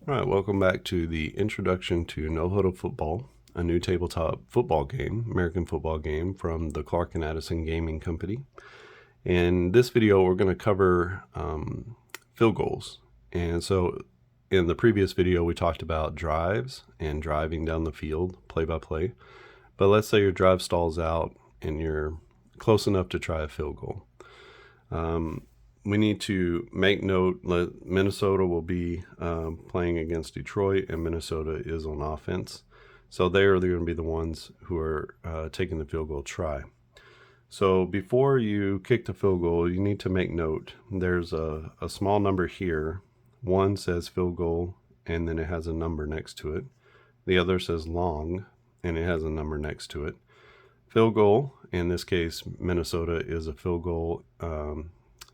All right, welcome back to the introduction to No Huddle Football, a new tabletop football game, American football game from the Clark and Addison Gaming Company. In this video, we're going to cover field goals. And so in the previous video, we talked about drives and driving down the field, play by play. But let's say your drive stalls out and you're close enough to try a field goal. We need to make note that Minnesota will be playing against Detroit, and Minnesota is on offense. So they're going to be the ones who are taking the field goal try. So before you kick the field goal, you need to make note. There's a small number here. One says field goal, and then it has a number next to it. The other says long, and it has a number next to it. Field goal, in this case, Minnesota is a field goal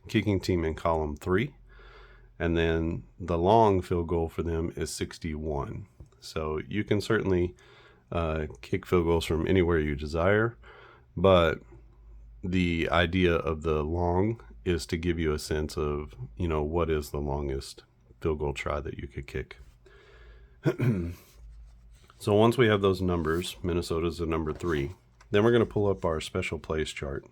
kicking team in column 3, and then the long field goal for them is 61. So you can certainly kick field goals from anywhere you desire, but the idea of the long is to give you a sense of, what is the longest field goal try that you could kick. So once we have those numbers, Minnesota's the number 3, then we're going to pull up our special plays chart.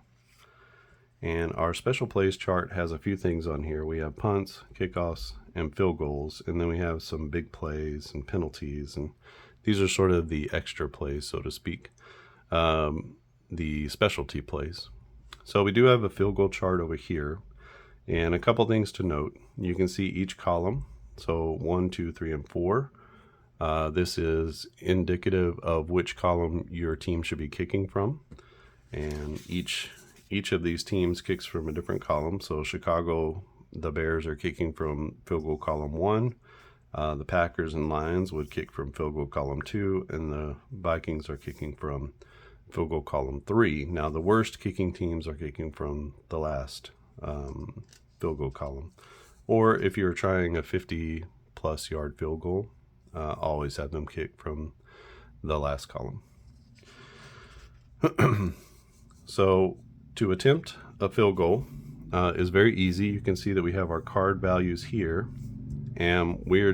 And our special plays chart has a few things on here. We have punts, kickoffs, and field goals. And then we have some big plays and penalties. And these are sort of the extra plays, so to speak, the specialty plays. So we do have a field goal chart over here. And a couple things to note. You can see each column. So 1, 2, 3, and 4. This is indicative of which column your team should be kicking from. And each of these teams kicks from a different column. So Chicago, the Bears are kicking from field goal column 1. The Packers and Lions would kick from field goal column 2, and the Vikings are kicking from field goal column 3. Now the worst kicking teams are kicking from the last field goal column. Or if you're trying a 50-plus yard field goal, always have them kick from the last column. So to attempt a field goal is very easy. You can see that we have our card values here, and we're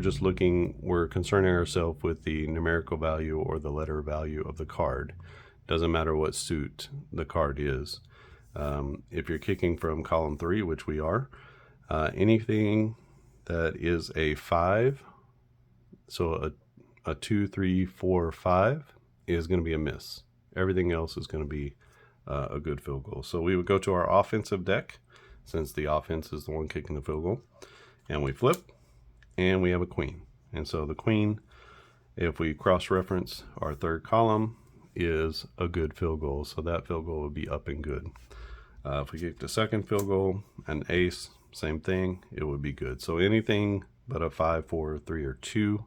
concerning ourselves with the numerical value or the letter value of the card. Doesn't matter what suit the card is. If you're kicking from column 3, which we are, anything that is a 5, so a 2, 3, 4, 5 is going to be a miss. Everything else is going to be a good field goal. So we would go to our offensive deck, since the offense is the one kicking the field goal, and we flip, and we have a queen. And so the queen, if we cross-reference our third column, is a good field goal. So that field goal would be up and good. If we kick the second field goal, an ace, same thing, it would be good. So anything but a 5, 4, 3, or 2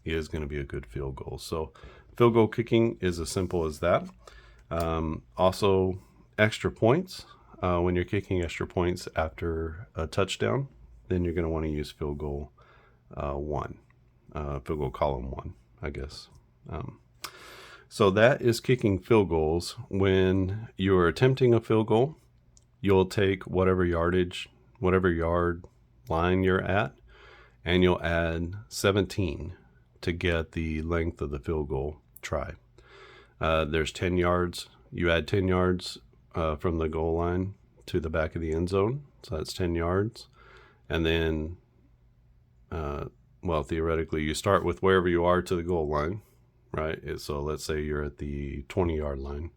is going to be a good field goal. So field goal kicking is as simple as that. Also, extra points. When you're kicking extra points after a touchdown, then you're going to want to use field goal 1, field goal column 1, I guess. So that is kicking field goals. When you're attempting a field goal, you'll take whatever yard line you're at, and you'll add 17 to get the length of the field goal try. There's 10 yards. You add 10 yards from the goal line to the back of the end zone. So that's 10 yards. And then, theoretically, you start with wherever you are to the goal line, right? So let's say you're at the 20-yard line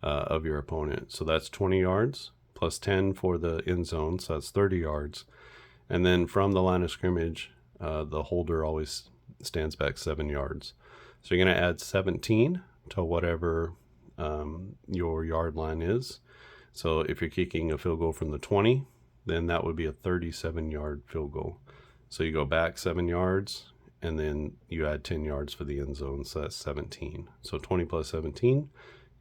of your opponent. So that's 20 yards plus 10 for the end zone. So that's 30 yards. And then from the line of scrimmage, the holder always stands back 7 yards. So you're going to add 17 to whatever your yard line is. So if you're kicking a field goal from the 20, then that would be a 37-yard field goal. So you go back 7 yards, and then you add 10 yards for the end zone, so that's 17. So 20 plus 17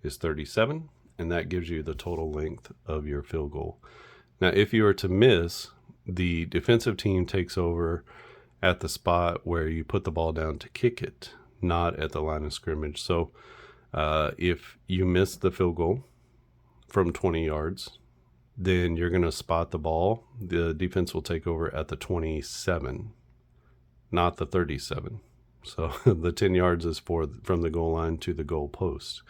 is 37, and that gives you the total length of your field goal. Now, if you were to miss, the defensive team takes over at the spot where you put the ball down to kick it, not at the line of scrimmage. So if you miss the field goal from 20 yards, then you're going to spot the ball. The defense will take over at the 27. not the 37. So the 10 yards is from the goal line to the goal post.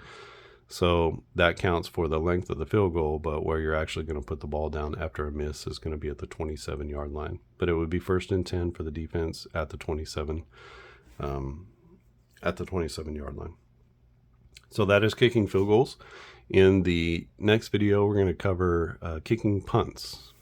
So that counts for the length of the field goal, but where you're actually going to put the ball down after a miss is going to be at the 27-yard line. But it would be 1st and 10 for the defense at the 27-yard line. So that is kicking field goals. In the next video, we're going to cover kicking punts.